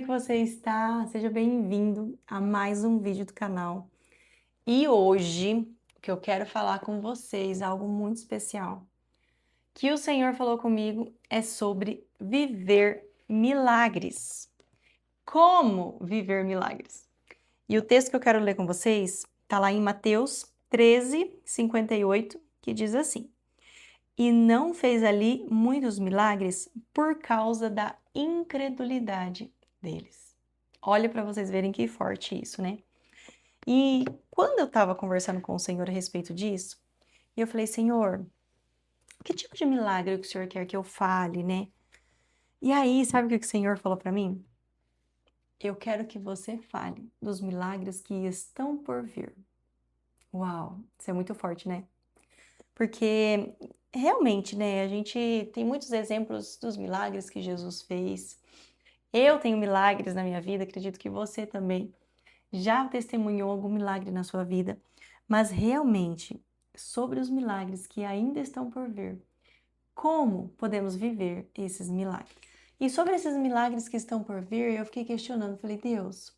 você está? Seja bem-vindo a mais um vídeo do canal. E hoje, o que eu quero falar com vocês, algo muito especial, que o Senhor falou comigo é sobre viver milagres. Como viver milagres? E o texto que eu quero ler com vocês está lá em Mateus 13:58, que diz assim: E não fez ali muitos milagres por causa da incredulidade deles. Olha para vocês verem que forte isso, né? E quando eu estava conversando com o Senhor a respeito disso, eu falei: Senhor, que tipo de milagre que o Senhor quer que eu fale, né? E aí, sabe o que o Senhor falou para mim? Eu quero que você fale dos milagres que estão por vir. Uau, isso é muito forte, né? Porque realmente, né, a gente tem muitos exemplos dos milagres que Jesus fez. Eu tenho milagres na minha vida, acredito que você também já testemunhou algum milagre na sua vida, mas realmente, sobre os milagres que ainda estão por vir, como podemos viver esses milagres? E sobre esses milagres que estão por vir, eu fiquei questionando, falei: Deus,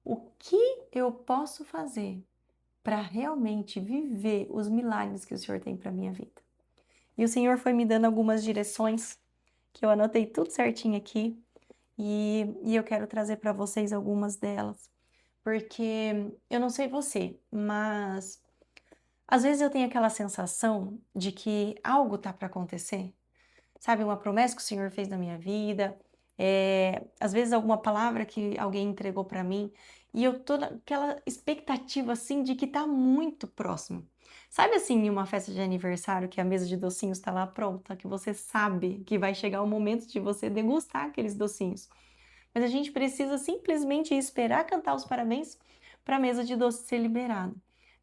o que eu posso fazer para realmente viver os milagres que o Senhor tem para minha vida? E o Senhor foi me dando algumas direções que eu anotei tudo certinho aqui e eu quero trazer para vocês algumas delas, porque eu não sei você, mas às vezes eu tenho aquela sensação de que algo tá para acontecer, sabe? Uma promessa que o Senhor fez na minha vida, às vezes alguma palavra que alguém entregou para mim e eu tô naquela expectativa assim de que tá muito próximo. Sabe assim, em uma festa de aniversário que a mesa de docinhos está lá pronta, que você sabe que vai chegar o momento de você degustar aqueles docinhos. Mas a gente precisa simplesmente esperar cantar os parabéns para a mesa de doce ser liberada,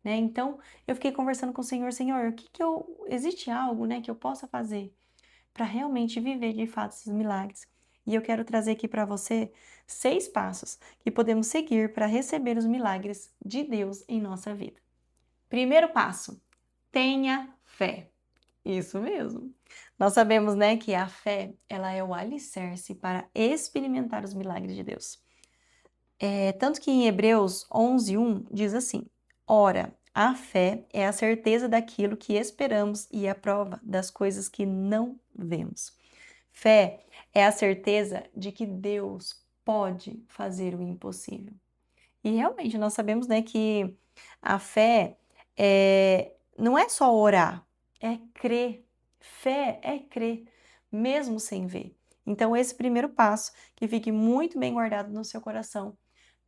né? Então, eu fiquei conversando com o Senhor: Senhor, existe algo, né, que eu possa fazer para realmente viver de fato esses milagres? E eu quero trazer aqui para você 6 passos que podemos seguir para receber os milagres de Deus em nossa vida. Primeiro passo: tenha fé. Isso mesmo. Nós sabemos, né, que a fé, ela é o alicerce para experimentar os milagres de Deus. Tanto que em Hebreus 11:1 diz assim: Ora, a fé é a certeza daquilo que esperamos e a prova das coisas que não vemos. Fé é a certeza de que Deus pode fazer o impossível. E realmente nós sabemos, né, que a fé não é só orar, é crer. Fé é crer, mesmo sem ver. Então, esse primeiro passo, que fique muito bem guardado no seu coração: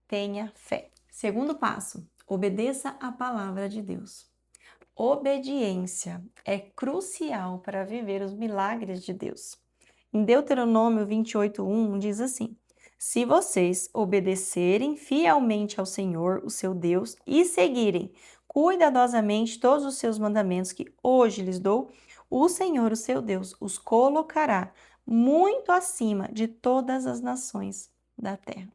tenha fé. Segundo passo: obedeça a palavra de Deus. Obediência é crucial para viver os milagres de Deus. Em Deuteronômio 28:1 diz assim: Se vocês obedecerem fielmente ao Senhor, o seu Deus, e seguirem cuidadosamente todos os seus mandamentos que hoje lhes dou, o Senhor, o seu Deus, os colocará muito acima de todas as nações da terra.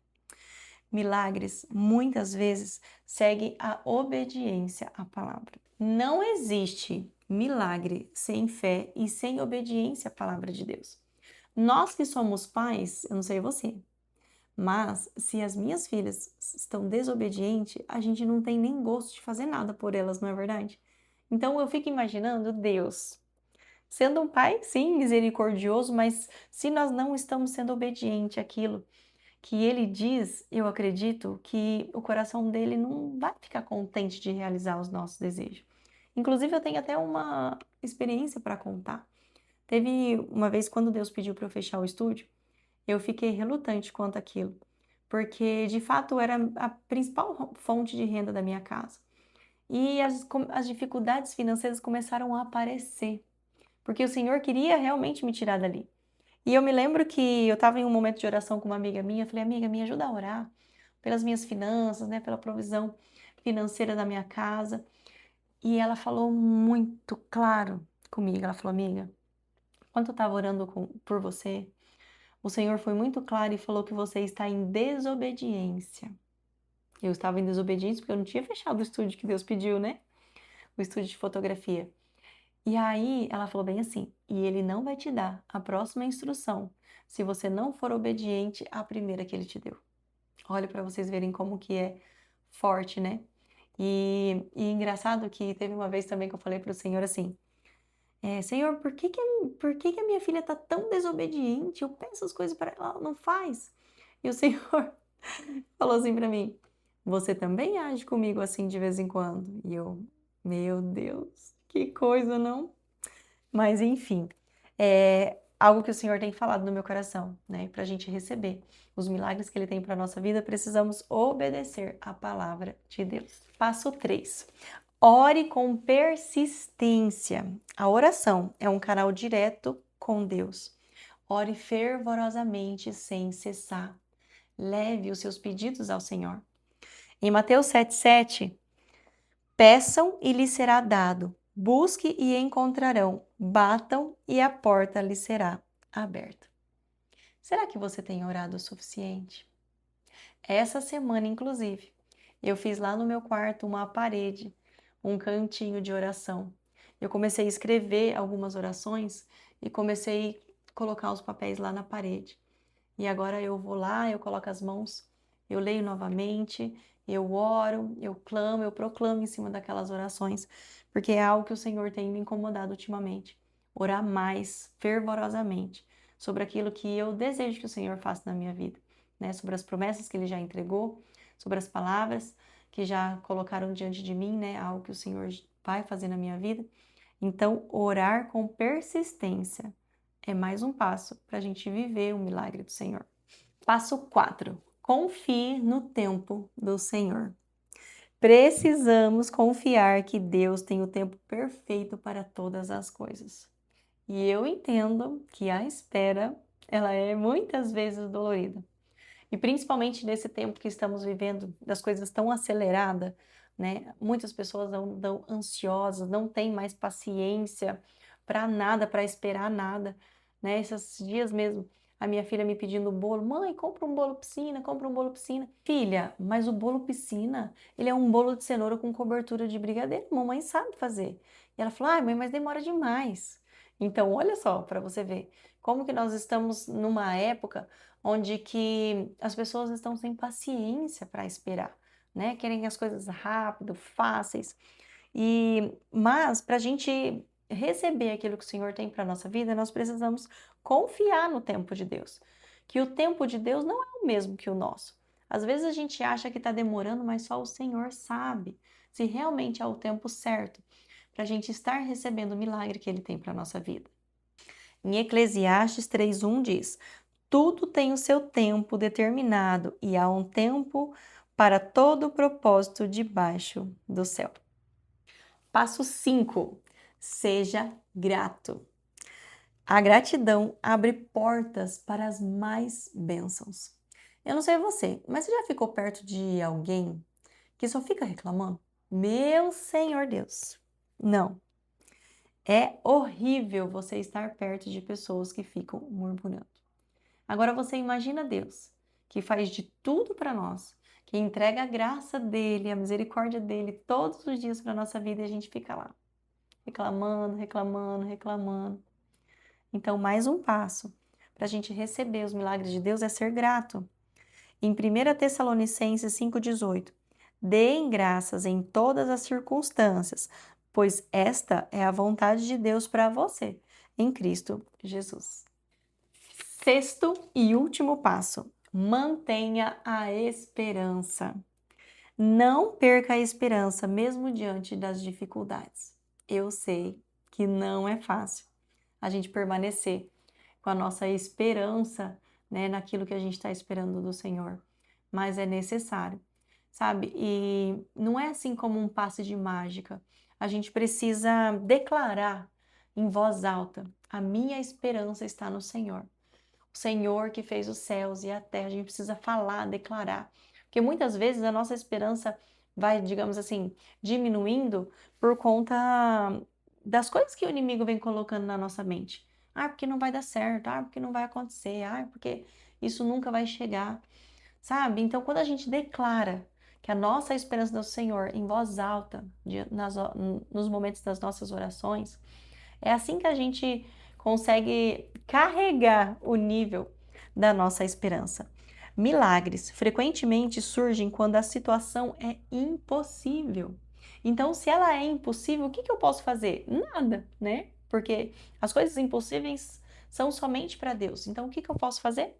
Milagres, muitas vezes, seguem a obediência à palavra. Não existe milagre sem fé e sem obediência à palavra de Deus. Nós que somos pais, eu não sei você, mas se as minhas filhas estão desobedientes, a gente não tem nem gosto de fazer nada por elas, não é verdade? Então eu fico imaginando Deus sendo um pai, sim, misericordioso, mas se nós não estamos sendo obedientes àquilo que ele diz, eu acredito que o coração dele não vai ficar contente de realizar os nossos desejos. Inclusive, eu tenho até uma experiência para contar. Teve uma vez, quando Deus pediu para eu fechar o estúdio, eu fiquei relutante quanto àquilo, porque de fato era a principal fonte de renda da minha casa. E as dificuldades financeiras começaram a aparecer, porque o Senhor queria realmente me tirar dali. E eu me lembro que eu estava em um momento de oração com uma amiga minha, falei: amiga, me ajuda a orar pelas minhas finanças, né, pela provisão financeira da minha casa. E ela falou muito claro comigo, ela falou: amiga, quando eu estava orando por você, o Senhor foi muito claro e falou que você está em desobediência. Eu estava em desobediência porque eu não tinha fechado o estúdio que Deus pediu, né? O estúdio de fotografia. E aí ela falou bem assim: e ele não vai te dar a próxima instrução se você não for obediente à primeira que ele te deu. Olha para vocês verem como que é forte, né? E engraçado que teve uma vez também que eu falei para o Senhor assim: Senhor, por que que a minha filha está tão desobediente? Eu peço as coisas para ela, ela não faz. E o Senhor falou assim para mim: você também age comigo assim de vez em quando. E eu, meu Deus, que coisa, não? Mas enfim, é algo que o Senhor tem falado no meu coração, né? Para a gente receber os milagres que Ele tem para a nossa vida, precisamos obedecer à palavra de Deus. Passo 3. Ore com persistência. A oração é um canal direto com Deus. Ore fervorosamente sem cessar. Leve os seus pedidos ao Senhor. Em Mateus 7,7, peçam e lhes será dado. Busque e encontrarão. Batam e a porta lhes será aberta. Será que você tem orado o suficiente? Essa semana, inclusive, eu fiz lá no meu quarto uma parede, um cantinho de oração. Eu comecei a escrever algumas orações e comecei a colocar os papéis lá na parede. E agora eu vou lá, eu coloco as mãos, eu leio novamente, eu oro, eu clamo, eu proclamo em cima daquelas orações, porque é algo que o Senhor tem me incomodado ultimamente. Orar mais fervorosamente sobre aquilo que eu desejo que o Senhor faça na minha vida, né? Sobre as promessas que Ele já entregou, sobre as palavras que já colocaram diante de mim, né? Algo que o Senhor vai fazer na minha vida. Então, orar com persistência é mais um passo para a gente viver o milagre do Senhor. Passo 4. Confie no tempo do Senhor. Precisamos confiar que Deus tem o tempo perfeito para todas as coisas. E eu entendo que a espera, ela é muitas vezes dolorida. E principalmente nesse tempo que estamos vivendo, das coisas tão aceleradas, né? Muitas pessoas andam ansiosas, não têm mais paciência para nada, para esperar nada, né? Esses dias mesmo, a minha filha me pedindo bolo, mãe, compra um bolo piscina, compra um bolo piscina. Filha, mas o bolo piscina, ele é um bolo de cenoura com cobertura de brigadeiro, mamãe sabe fazer. E ela falou, mãe, mas demora demais. Então, olha só, para você ver, como que nós estamos numa época onde que as pessoas estão sem paciência para esperar, né? Querem as coisas rápido, fáceis. Mas para a gente receber aquilo que o Senhor tem para a nossa vida, nós precisamos confiar no tempo de Deus. Que o tempo de Deus não é o mesmo que o nosso. Às vezes a gente acha que está demorando, mas só o Senhor sabe se realmente é o tempo certo para a gente estar recebendo o milagre que Ele tem para a nossa vida. Em Eclesiastes 3:1 diz: tudo tem o seu tempo determinado e há um tempo para todo o propósito debaixo do céu. Passo 5. Seja grato. A gratidão abre portas para as mais bênçãos. Eu não sei você, mas você já ficou perto de alguém que só fica reclamando? Meu Senhor Deus! Não. É horrível você estar perto de pessoas que ficam murmurando. Agora você imagina Deus, que faz de tudo para nós, que entrega a graça dele, a misericórdia dele todos os dias para a nossa vida e a gente fica lá, reclamando, reclamando, reclamando. Então, mais um passo para a gente receber os milagres de Deus é ser grato. Em 1 Tessalonicenses 5,18, deem graças em todas as circunstâncias, pois esta é a vontade de Deus para você, em Cristo Jesus. Sexto e último passo: mantenha a esperança. Não perca a esperança, mesmo diante das dificuldades. Eu sei que não é fácil a gente permanecer com a nossa esperança, né, naquilo que a gente está esperando do Senhor, mas é necessário, sabe? E não é assim como um passe de mágica. A gente precisa declarar em voz alta: a minha esperança está no Senhor. O Senhor que fez os céus e a terra. A gente precisa falar, declarar. Porque muitas vezes a nossa esperança vai, digamos assim, diminuindo por conta das coisas que o inimigo vem colocando na nossa mente. Porque não vai dar certo. Porque não vai acontecer. Porque isso nunca vai chegar. Sabe? Então, quando a gente declara que a nossa esperança no Senhor em voz alta, nos momentos das nossas orações, É assim que a gente consegue carregar o nível da nossa esperança. Milagres frequentemente surgem quando a situação é impossível. Então, se ela é impossível, o que eu posso fazer? Nada, né? Porque as coisas impossíveis são somente para Deus. Então, o que eu posso fazer?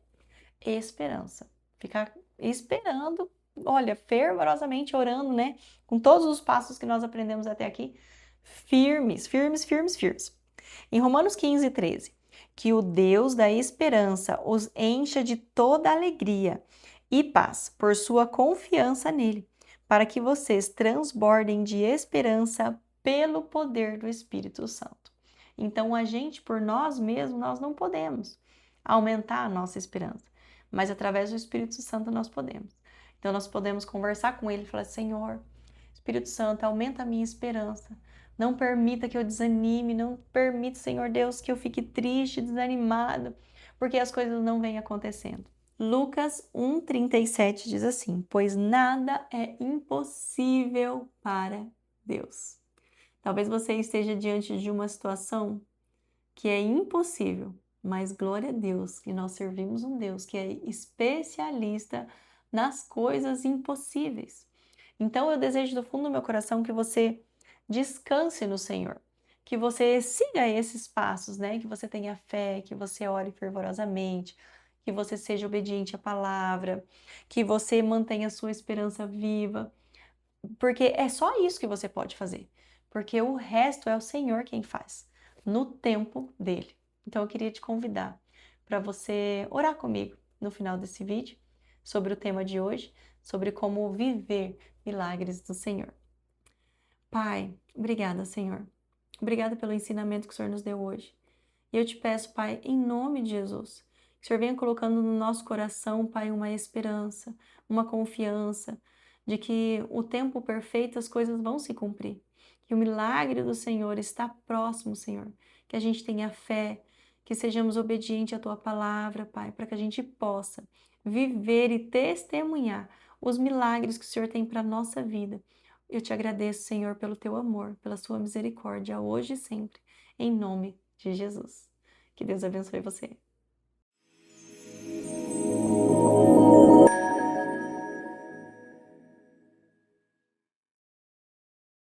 Esperança. Ficar esperando, olha, fervorosamente orando, né? Com todos os passos que nós aprendemos até aqui, firmes, firmes, firmes, firmes. Em Romanos 15, 13, que o Deus da esperança os encha de toda alegria e paz por sua confiança nele, para que vocês transbordem de esperança pelo poder do Espírito Santo. Então, a gente, por nós mesmos, nós não podemos aumentar a nossa esperança, mas através do Espírito Santo nós podemos. Então, nós podemos conversar com ele e falar: Senhor, Espírito Santo, aumenta a minha esperança. Não permita que eu desanime, não permita, Senhor Deus, que eu fique triste, desanimado, porque as coisas não vêm acontecendo. Lucas 1,37 diz assim: pois nada é impossível para Deus. Talvez você esteja diante de uma situação que é impossível, mas glória a Deus que nós servimos um Deus que é especialista nas coisas impossíveis. Então eu desejo do fundo do meu coração que você descanse no Senhor, que você siga esses passos, né? Que você tenha fé, que você ore fervorosamente, que você seja obediente à palavra, que você mantenha a sua esperança viva, porque é só isso que você pode fazer, porque o resto é o Senhor quem faz, no tempo dele. Então eu queria te convidar para você orar comigo no final desse vídeo sobre o tema de hoje, sobre como viver milagres do Senhor. Pai, obrigada, Senhor. Obrigada pelo ensinamento que o Senhor nos deu hoje. E eu te peço, Pai, em nome de Jesus, que o Senhor venha colocando no nosso coração, Pai, uma esperança, uma confiança de que o tempo perfeito as coisas vão se cumprir. Que o milagre do Senhor está próximo, Senhor. Que a gente tenha fé, que sejamos obedientes à Tua palavra, Pai, para que a gente possa viver e testemunhar os milagres que o Senhor tem para a nossa vida. Eu te agradeço, Senhor, pelo Teu amor, pela Sua misericórdia, hoje e sempre, em nome de Jesus. Que Deus abençoe você.